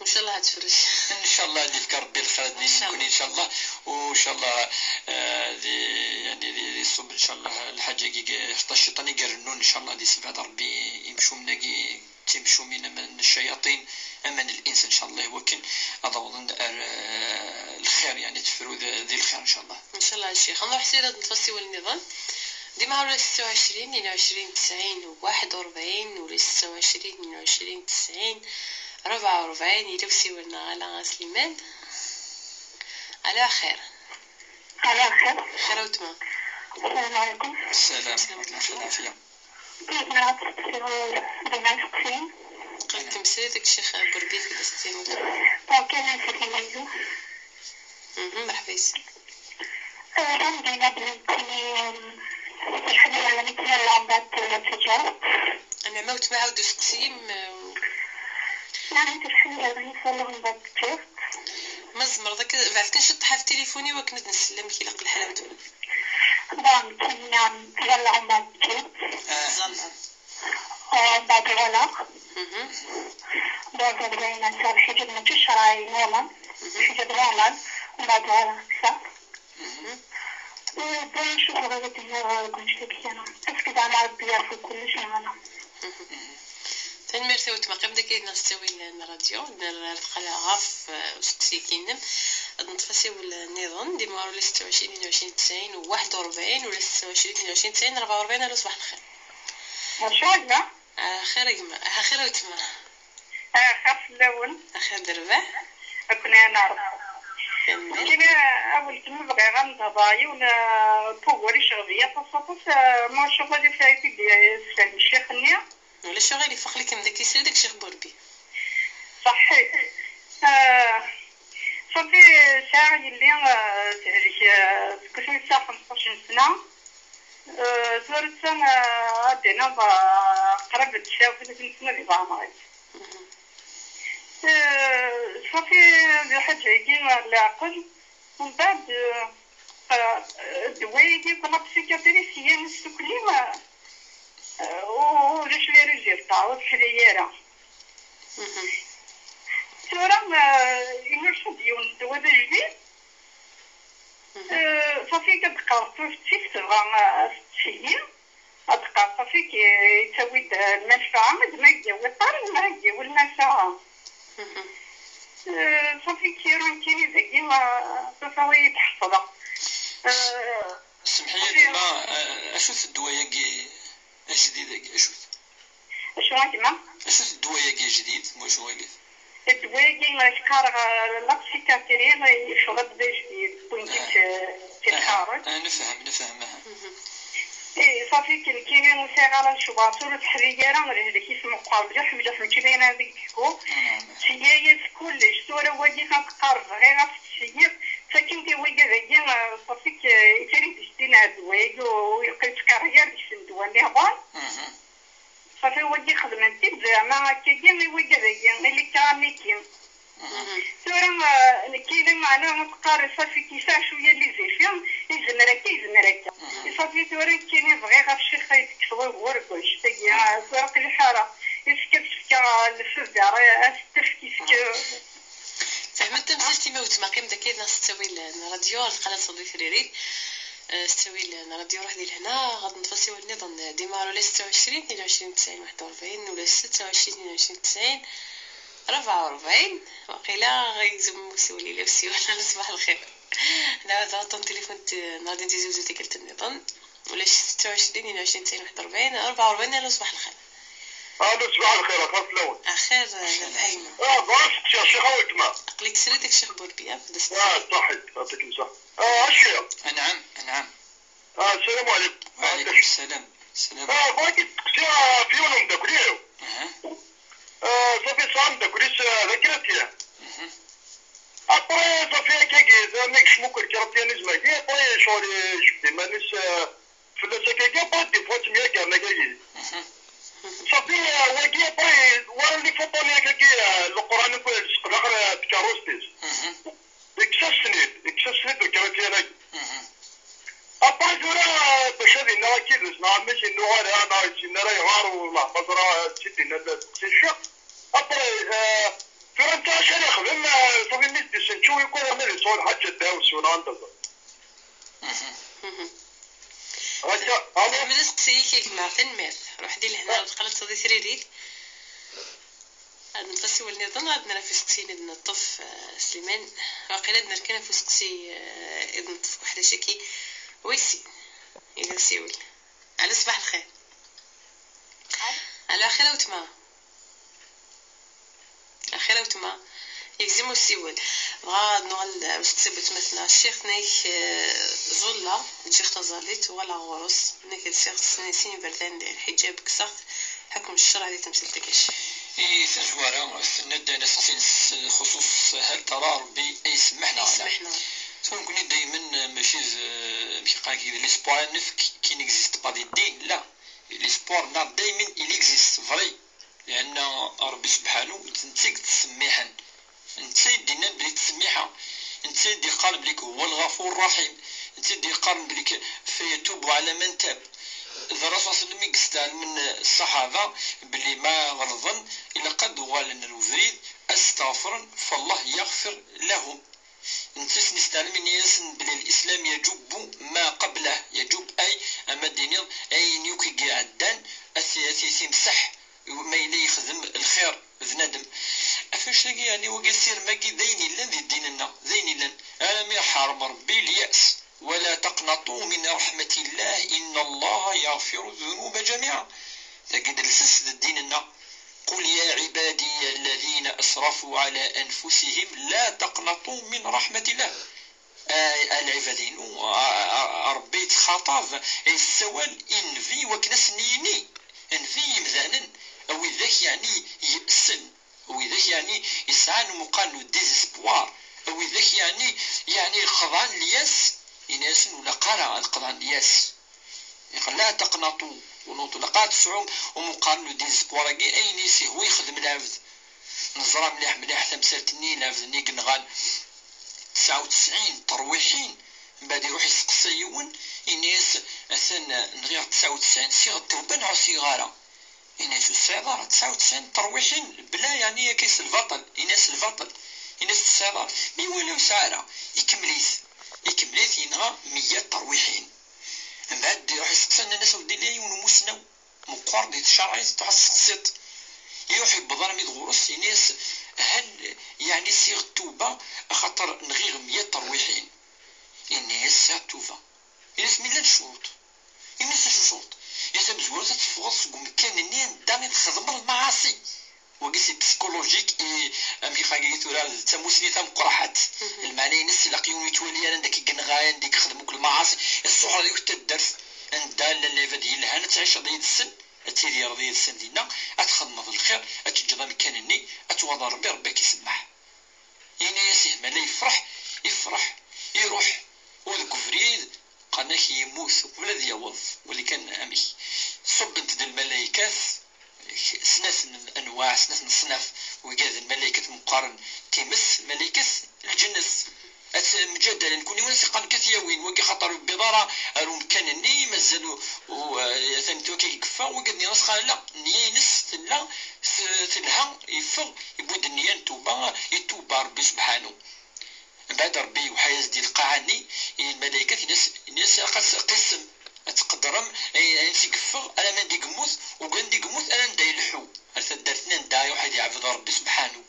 شاء الله هتفرج. ان شاء الله اللي فكر ربي الخير نكون ان شاء الله، وان شاء الله يعني الصبر ان شاء الله الحاجه كي الشيطان يقرنون ان شاء الله دي سبب ربي يمشوا منا كي تمشوا من الشياطين امان الانس ان شاء الله يوكل اظن الخير يعني تفروا ذي الخير ان شاء الله. ان شاء الله الشيخ نروح سيره نتفصي والنظام ديما ولا 26 22 90 41 ولا 26 22 90 44 يلبسي ولنا على سليمان على خير. على خير. خير وتمام. السلام عليكم. السلام ورحمة الله العافية. قلت مسيرتك الشيخ بردي في الاستيم. مرحبا يسلمك. عندنا بنتي الحمد لله مثل العمبات التجارة. أنا موت معه دوس قسيم. يعني الحمد لله صار لهم بعد التجارة. مزمر ذاك بعد كنشطحها في تليفوني وكنت نسلم كي لقى الحلاوة. بام يعني مثل العمبات التجارة. زلمة. بعد العلاق. بعد بين صار حجب متشرعي نورمال. حجب نورمال وبعد العلاق صار. شوف غلط هنا كنت فيكينا أفكد على عربية في كل شيء معنا. تنمر سويت ما قبل كي نستوي الراديو نرتقل غاف وسكسيكينم نتفسي النظام ديما ولا 26 22 90 و 41 ولا 26 22 90 44 على صباح الخير. ما شاء الله. خير يما خير وتما. خاف اللون. خير دربه. كنا نعرف. كنا أول كلمة بغي غنضاي ولا بوغوري شغلية تصفص ما شغل اللي فايتي سفان الشيخ النيا ولا الشغل اللي فخلي كم ذاك يسير داك الشيخ بوربي صحيح. صافي ساعة اللي تعرف كنت ساعة 15 سنة زورت سنة عدينا قرب التشاوف 30 سنة اللي بعمرت. صافي الحاجة يجينا العقل ومن بعد الدوايجي كنا بسيكاتريسية نسكلي ولاش لي ريزيلتا وتحلييرا تورا ينرشد يون الدواء جديد. صافي كتبقى في تبغى تسيي كتبقى صافي كيتساوي المنفعة ما يداوي الطار ما يداوي المنفعة. صافي كيرون كيني ذاكي ما صافي يتحفظها. سمحي لي ما اشوف الدوايا جديدة شو كيما اشوف الدوايا جديد واش هو اللي الدوايا ما يتكارغ لا بسيكاتري ما يشغل جديد وينك تتخارج. نفهمها. ايه صافي كاين مساغره الشباطور التحريره اللي كيسمو قابل حمجه فهمتي باينه هذيك الكو سيايس كلش صوره واجي كتقرب غير غتسير فكين كيوجد ذاكي صافي كيتري تشتينا الدوايق ويلقى تكرير ديك الدواء اللي هبط صافي واجي خدمتي زعما كيجي يوجد ذاكي اللي كاميكين تورا كاين معنا متقارب صافي كيساع شويه اللي زيفيهم يزمرك صافي تورا كاين بغي غير شي خيط كسوي وركوش تاعي فرق الحاره يسكت الفزع راه استفكيك فهمت مسلتي موت ما قيم داك الناس تسوي الراديو القناه صدي فريريد استوي الراديو روح ديال هنا غادي نتفاصيو النظام ديما ولا 26 22 90 41 ولا 26 22 90 44 وقيلا غيزم مسولي لبسي ولا صباح الخير. انا ضغطت التليفون نادي انت زوجتي قلت النظام ولا 26 22 90 41 44 على صباح الخير. صباح الخير اخاف لون اخير فهيمه بغيت يا شيخ وتما قلت سريتك شيخ بوربيا صحيت يعطيك الصحه. الشيخ نعم السلام عليكم. وعليكم السلام. بغيت فيهم داكليو صافي صام داكليس ذاكرتي après صافي كيجي ماكش ممكن كيرتيني زماكي après شوري شفتي مانيش فلاسا كيجي après دي فوت ميا كان كيجي صافي واجي après ورا اللي فوتوني كيجي القران كل داخل تكاروستيز اكسس سنيد وكرتي انا après جورا باش هذه نرا كيدز نعم ماشي نوار انا نرا يغار ولا بزرا تشدي ناس الشق après انت عشان يخدم طبي ميدي سنتشو يكون انا اللي صور حاجه داوس ولا انتظر هذا من السيكي مع تنمير روح دي لهنا قلت صدي سريري نفسي ولني ظن عندنا في سقسي نطف سليمان واقيلا نركنا في سقسي إذ نطف وحدة شكي ويسي إذا سيول على صباح الخير على أخيرا وتما أخيرا وتما يكزيمو السيول غاد نوال باش تثبت مثلا الشيخ نايك زولا الشيخ تزاليت ولا غورس نايك الشيخ سنين بردان داير حجاب كسخ حكم الشرع اللي تمثل تكش ثجوارا السند ناس خصوص هل ترى ربي يسمحنا نقولي دائما ماشي قال كي ليسبوار نف كي نيكزيست با دي دين لا ليسبوار دائما إليكزيست فري لأن ربي سبحانه نتيك تسميحا انت دينا بلي تسميحا انت دي قال بليك هو الغفور الرحيم انت دي قال بليك فيتوب على من تاب إذا الرسول صلى الله عليه وسلم يقستان من الصحابة بلي ما غلظن إلا قد غالنا الوزريد أستغفر فالله يغفر لهم نتس نستعلم من ياسن بلي الإسلام يجب ما قبله يجب أي أما دينير أي نيوكي قاعدان أثيثي مسح ما يلي يخدم الخير بنادم أفاش تلاقي يعني وقصير ماكي ذيني لن ذي ديننا ذيني لن أنا ما حارم ربي اليأس ولا تقنطوا من رحمة الله إن الله يغفر الذنوب جميعا تجد السس ديننا قل يا عبادي الذين أسرفوا على أنفسهم لا تقنطوا من رحمة الله العبادين ربيت خطاب السوال إنفي وكنسنيني انفي مذانا أو ذاك يعني يأسن أو ذاك يعني يسعى مقال ديزسبوار أو ذاك يعني خضعان الياس يناسن ولا قرأ القرآن ياس يقول لا تقنطوا ونوطوا لقات سعوم ومقارنو ديزبوراكي أي نيسي هو يخدم العبد نظرة مليح تمثالتني العبد نيك نغال 99 ترويحين من بعد يروح يسقسيون يناس أثنى نغير 99 صيغة التوبة نعو صغارة يناس السعدار 99 ترويحين بلا يعني كيس البطل يناس السعدار مي ولاو سعارة يكمليث ينغى 100 ترويحين من بعد يروح يسقسن الناس ودي لي ونموسنا مقار ديال الشرعي تروح تسقسيط يروح يبضر ميد غورس يناس هل يعني صيغ التوبة خاطر نغير 100 ترويحين الناس التوبة الناس ملان الشروط الناس شروط يسمى زوار تتفغص ومكان النين داني تخدم المعاصي وقيسي بسيكولوجيك امي خاقي ثورا تموسني تم قرحات المعنى ينس لاقيون يتولي انا داك كنغايا ديك خدموك المعاصي الصحر ديك الدرس ان دال اللي فدي لها تعيش ضيد السن تيدي رضي السن دينا اتخدم في الخير اتجد مكانني اتوضى ربي كيسمح يعني ياسيه مالا يفرح يروح وذاك فريد قناك يموت ولا يوظ واللي كان امي صب انت الملائكات سناس الانواع سناس الصناف وقاد الملائكه مقارن تمس ملائكه الجنس مجددا نكون وناس قال كثيوين وكي خطر بضاره ارو كانني مازالوا ثاني توكي كفا وقدني ناس قال لا نينس لا تلها يفغ يبود النيان توبا يتوبا ربي سبحانه بعد ربي وحياز ديال القاعني الملائكه الناس قسم تقدرم اي نسيكفغ انا ما نديك موت وكنديك موت انا نداي الحو هل درتنا نداي واحد يعبد ربي سبحانه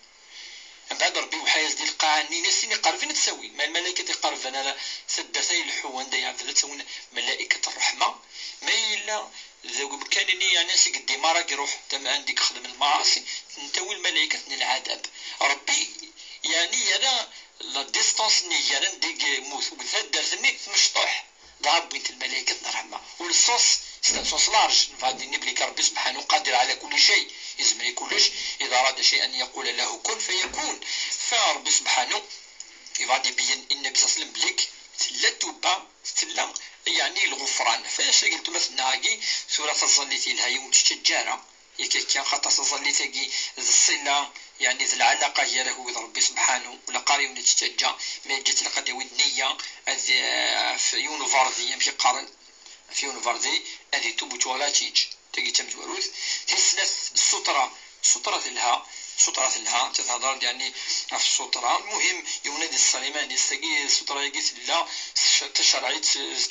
بعد ربي وحياز ديال القاعني ناس اللي قارفين تسوي ما الملائكه يقرف انا سدتي الحو نداي عبد تسوي ملائكه الرحمه ما الا ذوق كان يعني ناس قدي راك يروح تم عندك خدم المعاصي نتوي الملائكه العذاب ربي يعني انا لا ديستانس ني انا نديك موت وكذا درتني مشطوح ضرب بنت الملائكة الرحمة والصوص صوص لارج فهادي نبليك ربي سبحانه قادر على كل شيء يزمني كلش إذا أراد شيئا يقول له كن فيكون فربي سبحانه يفادي بين النبي صلى الله عليه وسلم بليك تلا توبا تلا يعني الغفران فاش قلت مثلا هاكي سورة تظليتي لها يوم تشجارة يكي خاطر تظليتي الصلة يعني ذي العلاقة هي له وذ ربي سبحانه ولا قاري ونتشجع ما جت لقد ودنية في يونيفاردي يمشي قارن في يونيفاردي هذه توبو توالاتيج تجي تمت وروث تسنث السطرة سطرة لها تتهضر يعني في السطرة. المهم يونادي السليماني يستقي سطرة يقيس لا تشرعي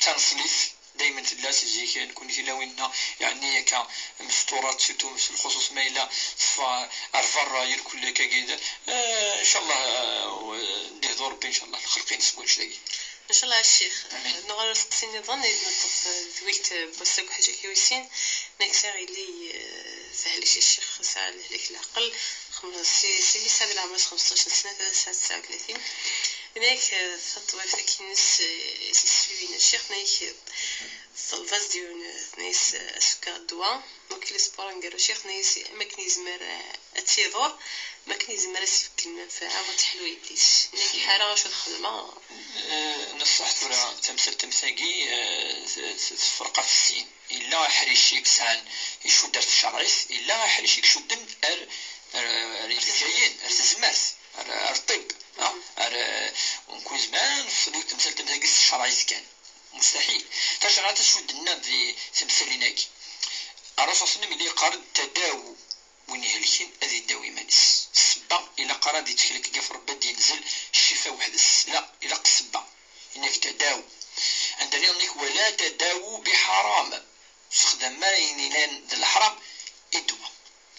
تنصليف دائما تلا تجيك نكون في لويننا يعني كمسطورات سيتو في الخصوص ما إلا أرفر يركل كاكيدا إن شاء الله نديه دور ربي إن شاء الله الخلقين سبوع شلاقي ان شاء الله الشيخ نغير سقسيني ظن نطف ذويت بوسك حاجه كيوسين نكسر اللي فهلش الشيخ ساعه لك العقل سي سابي العمر 15 سنه 39 هناك خطوه فكنس سيسوين الشيخ نايك الفاز ديون ناس اسكا الدواء وكل سبور نديرو شيخ ناس ماكنيز مر اتيضور ماكنيز مر سفك المنفعه وتحلو يديش ناك حاره شو الخدمه نصح ترى تمثل تمثاقي فرقة في السين إلا حريشيك سان يشو درت الشرعيس إلا حريشيك شو دن رجايين تزمرت الطب ونكون زمان صديق تمثل تمثاقي الشرعيس كان مستحيل تشرعت شو دنا ذي تمثليناكي الرسول صلى الله عليه وسلم قال تداو وين يهلكين هذه الداوي مانس السبا إلا قرا دي تخليك كيف ربي ينزل الشفاء وحدس لا إلا السبا إنك تداو عندنا نيك ولا تداو بحرام استخدام ما ينينان الحرام إدوى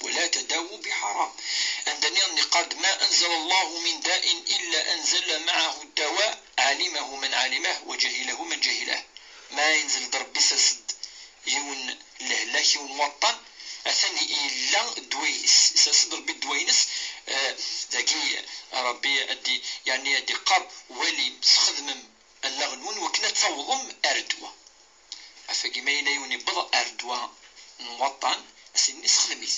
ولا تداو بحرام عندنا نقاد ما أنزل الله من داء إلا أنزل معه الدواء علمه من علمه وجهله من جهله ما ينزل ضرب سد يون لهلاك يون وطن أثني إلا دوينس سأصدر بالدوينس ذاكي ربي أدي يعني أدي قرب ولي سخدم اللغنون وكنا تصوضم أردوة أفاقي ما ينايوني بضع أردوة موطن أسني سخدميت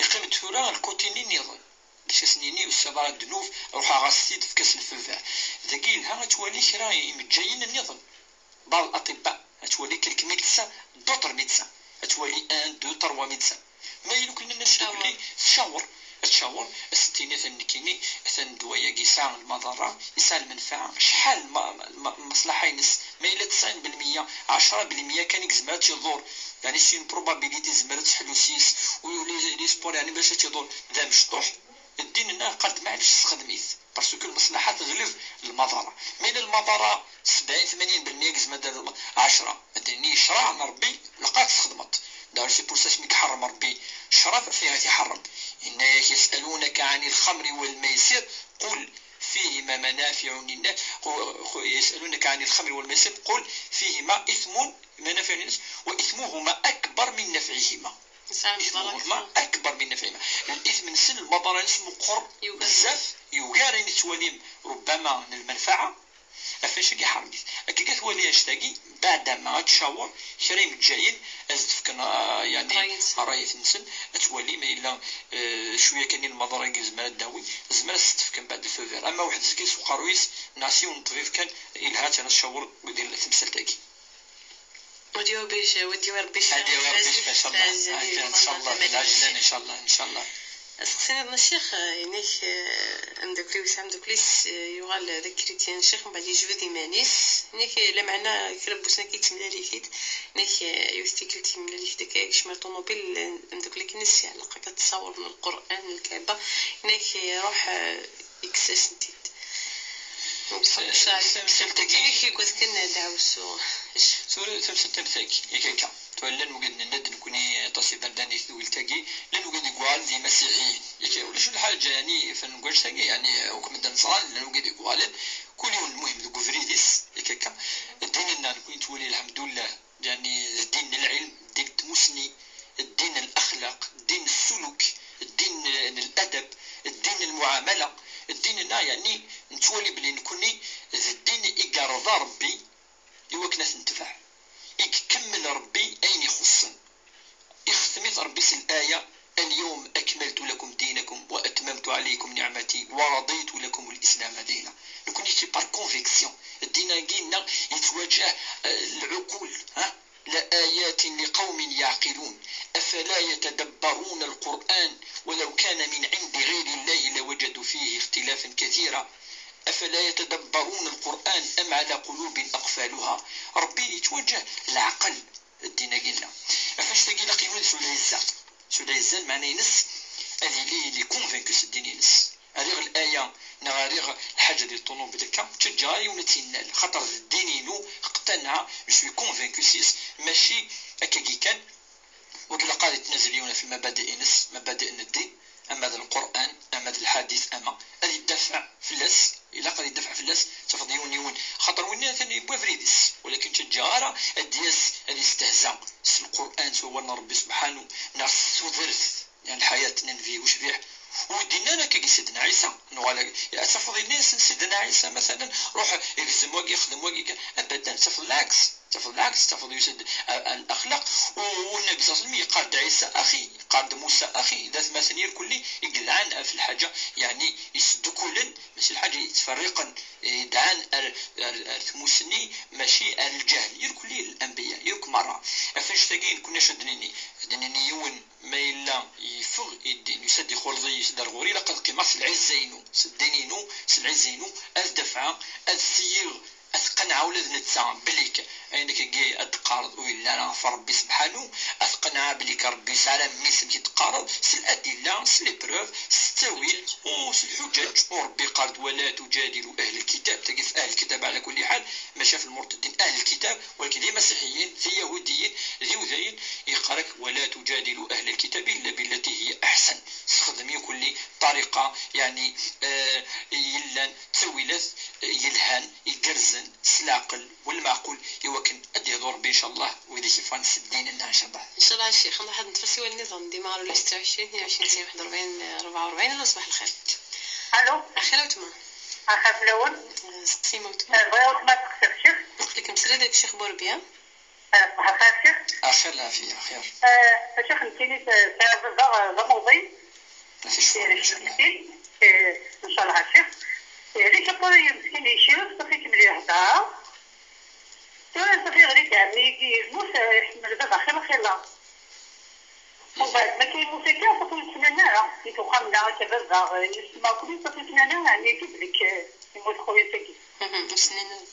يقيم تورا الكوتيني نيضن باش سنيني والسبارة الدنوف روح أغسيد في كاس الفلفاء ذاكي لها تولي كراي متجايين النظام بعض الأطباء تولي كلك ميدسا دوتر ميدسا تولي 1 2 3 ميدسا ما يلوك لنا نشاور تشاور الستيني ثنكيني ثن دوايا كيساع المضرة يساع المنفعة شحال مصلحة ينس ما إلا 90% 10% كان يزمرت يضر يعني سين بروبابيليتي زمرت تحلو سيس ويولي لي سبور يعني باش تيضر ذا مشطوح الدين هنا قد معليش تخدميت باسكو المصلحة تغلب المضرة ما إلا المضرة 70-80% كزمرت 10 الدنيا يشرع ربي لقات تخدمت دار سي بورساش ميك حرم ربي شرف فيها تحرم إن يسألونك عن الخمر والميسر قل فيهما منافع للناس يسألونك عن الخمر والميسر قل فيهما إثم منافع للناس وإثمهما أكبر من نفعهما إثمهما أكبر من نفعهما الإثم نسل المضر اسمه قر بزاف يوغاري نتوليم ربما من المنفعة أفاش كي حرميت أكي كتولي أشتاقي بعد ما تشاور كريم الجايين أزدف كان يعني راية نسن أتولي ما إلا شوية كاني المضرة زمان الداوي زمان أستف كان بعد الفوفير أما واحد زكي سوق رويس ناسي ونطفيف كان إلها أنا الشاور ودير تمثل تاكي وديو بيش وديو ربيش إن شاء الله إن شاء الله بالعجلان إن شاء الله سقسينا الشيخ يعني عندك لي وسام دوكليس يغال ذكرتي الشيخ من بعد يجبد مانيس نيك لا معنا كربوسنا كيتملالي فيت نيك يستيكلتي ملالي فيك كاش ما طوموبيل عندك لك نسي على كتصور من القران الكعبه نيك يروح اكسس نتيت سلتكي يقول كنا دعوسو سوري تمسكي يكاكا ولا نوجد ند نكوني تصيب داني ثولتاكي لأن نوجد يقال ذي مسيحيين يكي ولا شو الحاجة يعني فنقول تاكي يعني وكم الدنصان لأن نوجد يقال كل يوم المهم ذو كفريديس يكاكا الدين لنا نكون تولي الحمد لله يعني الدين العلم الدين التمسني الدين الأخلاق الدين السلوك الدين الأدب الدين المعاملة الدين لنا يعني نتولي بلي نكوني الدين إيجار ربي يوكنا تنتفع يكمل ربي أين يخصن اختمت ربي الآية اليوم أكملت لكم دينكم وأتممت عليكم نعمتي ورضيت لكم الإسلام دينا نكون يتي بار كونفيكسيون الدين قلنا يتواجه العقول لآيات لقوم يعقلون أفلا يتدبرون القرآن ولو كان من عند غير الله لوجدوا فيه اختلافا كثيرا أفلا يتدبرون القرآن أم على قلوب أقفالها ربي يتوجه العقل الدين قلنا أفاش تقي لقيون سو العزة معنى ينس هذه لي كونفينكو سديني نس ريغ الايه ريغ الحاجه ديال الطوموبيل هكا تجاري ولا تينال خاطر دينينو اقتنع جو سوي كونفينكو سيس ماشي هكا كي كان وكلا قاعد يتنازلون في المبادئ نس مبادئ الدين اما هذا القران اما هذا الحديث اما هذه يدافع في اللاس الا قاعد يدافع في اللاس تفضل يون خاطر وين ثاني بوفريديس ولكن تجاره الدياس اللي استهزاء القران سوى ربي سبحانه ناس درس يعني الحياه ننفي وش فيه ودينا انا كي سيدنا عيسى نوالك يا تفضل الناس سيدنا عيسى مثلا روح يخدم واقي يخدم واقي ابدا تفضل العكس تفضل يسد الاخلاق والنبي صلى الله عليه وسلم يقاد عيسى اخي يقاد موسى اخي ذات مثلا الكل يقلعان في الحاجه يعني يسد كل ماشي الحاجه يتفرقا يدعان موسني ماشي الجهل يركل الانبياء يرك مره فاش تاقين كنا شدنيني يون ما إلا يفغ الدين يسد خلظي يسد الغوري لقد قيمة العزينو الدفعة السيغ أثقنع ولد نتسا بليك عندك كي أتقارض وإلا أنا فربي سبحانه أثقنع بليك ربي سلام ميسم كي تقارض سي الأدلة سي لي بروف سي التاويل سي الحجج وربي قارض ولا تجادلوا أهل الكتاب تلقى في أهل الكتاب على كل حال ماشي في المرتدين أهل الكتاب ولكن لي مسيحيين في يهوديين ذيوذين يقرأك ولا تجادلوا أهل الكتاب إلا بالتي هي أحسن استخدم كل طريقة يعني يلان تسويلات يلهان يقرزن سلاقل والمعقول يوكن أدي دور بإن شاء الله وإذا كيفان سدين لنا إن شاء الله إن شاء الله الشيخ نروح نتفسي النظام ديما ولا 26 22 41 44 الله صباح الخير. الو أخيرا وتما اخاف الاول سيما وتما بغيت ما تقصر شيخ لكم مسري داك الشيخ بوربيا صباح الخير شيخ أخير لا في خير شيخ نتيني ذا موضوع ما فيش فور إن شاء الله ان شاء الله الشيخ اللي كيقول يمكن يشير صافي كملي هضره صافي غير يعني كيجموس يحمل باب اخر خير وبعد ما كاين موسيقى صافي يتسنانا يتوقع لنا كذا يسمع كل صافي يتسنانا يعني يجيب لك يموت خويا تاكي مسنين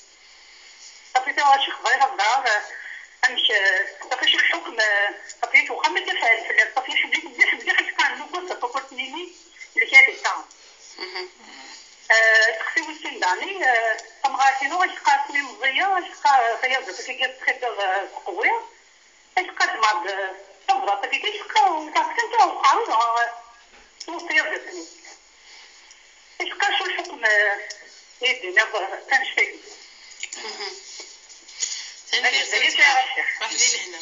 صافي تا شيخ غير هضره امش صافي شي حكم صافي توقع ما تفعل في صافي حبيت مليح كان نقول صافي قلت لي اللي كانت تاع تخفي وسين داني تمغاتينو واش قاسمي مزيه واش خيال كي تخدم قويه اش قد ما صبرا كي كيشقى وكان تا وقعوا وصير دتني اش قاشو الحكم يدينا تنشفي واحد لهنا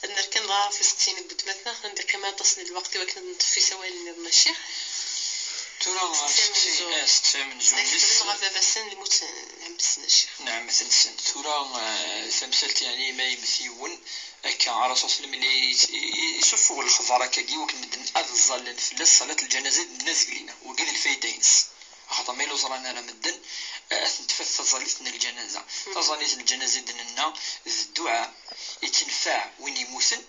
نركن ضاع في 60 بتمتنا عندي كما تصل الوقت وكنا نطفي سوالي نظام الشيخ ترى من زوجس نغفى بس نموت نعم السنة الشيخ نعم مثل السن ترى سمسلت يعني ما يمثيون هكا على رسول الله اللي يسفوا الخضره كي وكنمدن الظل في صلاه الجنازه الناس قلينا وقال الفايدينس خاطر ما يلوز رانا انا مدن نتفث تظليتنا الجنازه تظليت الجنازه دنا الدعاء يتنفع وين يموتن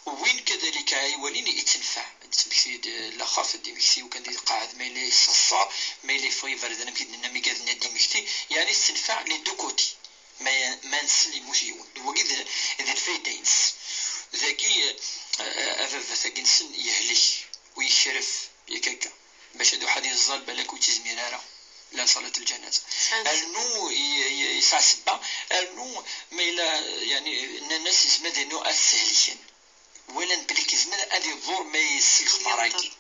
وين كذلك ولين يتنفع تمكسي الاخر في ديمكسي وكان قاعد ما لي صصا ما لي فيفر انا كيدنا مي قادنا ديمكسي يعني استنفع لي دو كوتي ما نسلموش يون وكذا اذا الفايدينس ذاكي افاف ثاكي نسن يهلك ويشرف يكاكا باش هادو حد يزال بالك وتزميراره لا صلاة الجنازة أنو يسعسبا أنو ما إلا يعني الناس يسمى دينو السهلين ولا نبليك زمان هذه الظهور ما يسلخ مراكي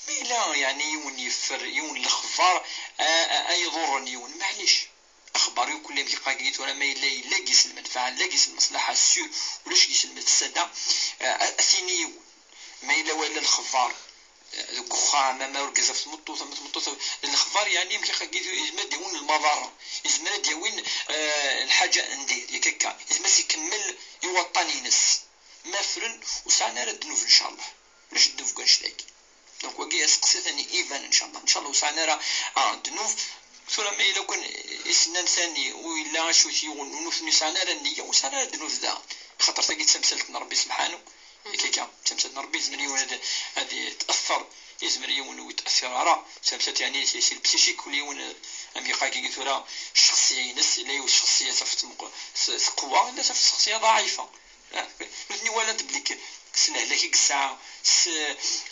ما لا يعني يون يفر يون الخبار اي ظهور يون معليش اخبار يكون لي قاقيت ولا ما الا لاقيس المنفعه لاقيس المصلحه السوء ولاش كيس الساده اثيني ما الا ولا الخبار القخامه ما ورقزه في مطوطه الخبار يعني يمكن قاقيت يزمد ديون المضار يزمد ديون الحاجه ندير ياك يزمد يكمل يوطني نس ما فرن وسعنا ردنوف ان شاء الله باش الدوف كاش لاقي دونك وكي سقسي ثاني ايفان ان شاء الله وسعنا دنوف ثم ما الا كان اسنان ثاني ولا شوتي ونوف نسعنا النيه وسعنا دنوف ذا خاطر ثقيت تمثلتنا ربي سبحانه كيكا تمثلتنا ربي زمريون هذه تاثر يزمريون ويتاثر راه تمثلت يعني سي البسيشيك وليون ام قاكي قلت راه الشخصيه نس اللي هو الشخصيه صفت قوه لا صفت شخصيه ضعيفه نتني ولا تبليك سنه لك الساعه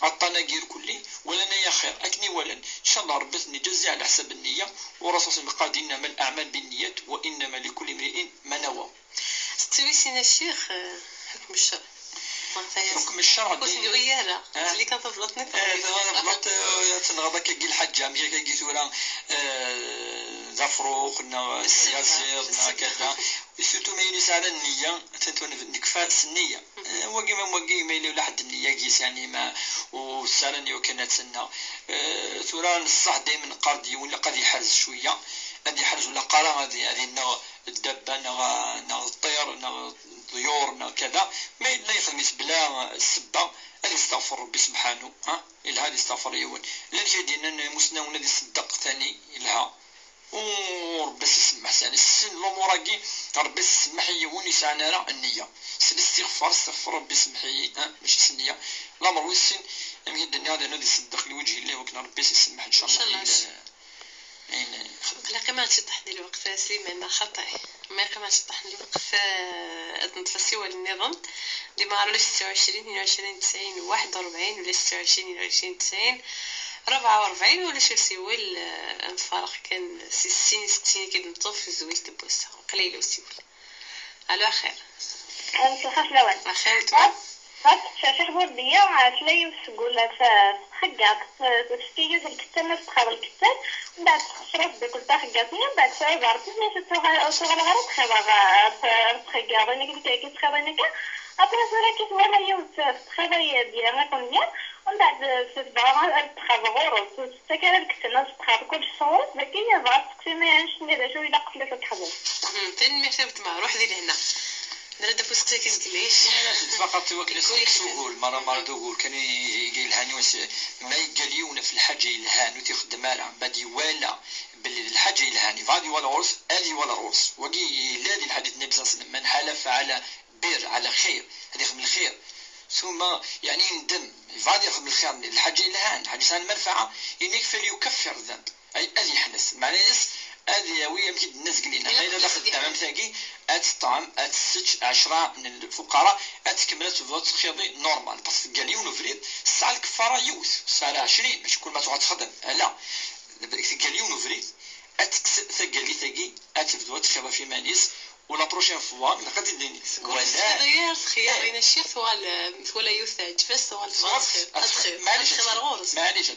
عطانا غير كلي ولا نيا خير اكني ولا ان شاء الله ربي نجزي على حسب النيه ورسول قال انما الاعمال بالنيات وانما لكل امرئ ما نوى. ستويسينا الشيخ حكم الشرع حكم الشرع اللي كان تفلطني فلط تنغضا كي الحجه مشي كي ثورا زفروخ يزيد كذا سيرتو ما ينسى على النيه تنتون نكفى النيه وكيما موكي ما يلي لحد النيه كيس يعني ما وسالني وكانت سنه ثورا الصح دائما قاضي ولا قد يحرز شويه غادي يحرز ولا قرا هذه الدبه الطير الطيور كذا ما لا يخلص بلا السبه اللي استغفر ربي سبحانه إلا هذه استغفر يون لا كيدينا مسنا ونادي صدق ثاني لها وربي يسمح ثاني السن الاموراكي ربي يسمح يون يسعنا راه النيه سن استغفر ربي يسمحي ماشي النيه الامر والسن يمكن الدنيا هذا نادي صدق لوجه الله وكنا ربي يسمح ان شاء الله لا ما تشطح لي الوقت سليمان خطأ ما ما تشطح لي الوقت نتفسي ولا النظام ديما على 26 22 90 41 ولا 26 22 90 44 ولا شو سيول نتفارق كان 60 60 كي نطوف زويل تبوسه قليل وسيول على خير انت خاف خير تبع شاشه بورديه تلاقي تقول لك خقات تشتي الكتاب تخرب الكتاب من بعد تشرب بكل تخقاتني من بعد تعبرت ماشي تغلى غير تخقات انا قلت لك تخبرني كان ابرا راكي ولا يوم تخبري ديالنا كونيا ومن بعد تبغى تخبر تستكر الكتاب تخبر كل صوت ذكيه بعد تقسمي شنو هذا شو يدق لك الحظ تن مرتبط مع روح ديال هنا نرد فوسك كيزكليش فقط وكل سوغول مرة دوغول كان يجي الهانوس ما يقاليون في الحاجة الهان وتخدم على بدي ولا بالحاجة الهاني فادي ولا عرس ادي ولا عرس وجي لادي الحديث النبي صلى الله عليه وسلم من حلف على بر على خير هذا يخدم الخير ثم يعني ندم فادي يخدم الخير الحاجة الهان حديث عن المرفعة ينك فليكفر الذنب اي ادي حنس معناه هذه هي يمكن الناس قلينا غير داخل التمام تاعي الطعام السج 10 من الفقراء تكملت فوت خيضي نورمال بس قال يونو فريد الساعه الكفاره يوث الساعه 20 ماشي كل ما تقعد تخدم لا قال يونو فريد ثقالي ثقي اتفوت خيض في مانيس ولا بروشين فوا لقد ديني ولا خيارين الشيخ ولا يوثاج بس هو الخير معليش معليش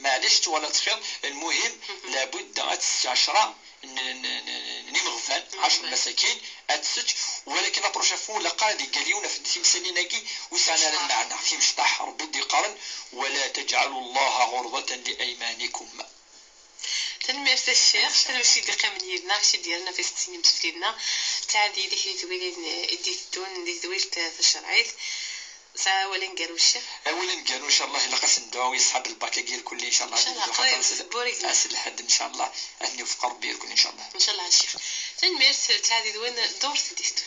معليش ولا تخير المهم لابد اتستشرى نمغفل 10 مساكين اتسج ولكن بروشين فوا لا قال قاليونا في تمثاليناكي وسعنا المعنى في مشطح ربي قارن ولا تجعلوا الله عرضة لايمانكم تنميرت الشيخ تنمشي دقيقة من يدنا شي ديالنا في ستين مسفلينا تاع ديالي حيت تويلين ديت الدون ديت تويلت في الشرعيت ساعة ولا نقالو الشيخ اولا نقالو ان شاء الله الا قاس ندعو يصحاب الباكا ديال كل ان شاء الله قريب اسد الحد ان شاء الله اني وفق ربي يكون ان شاء الله الشيخ تنميرت تاع ديت وين دورت ديت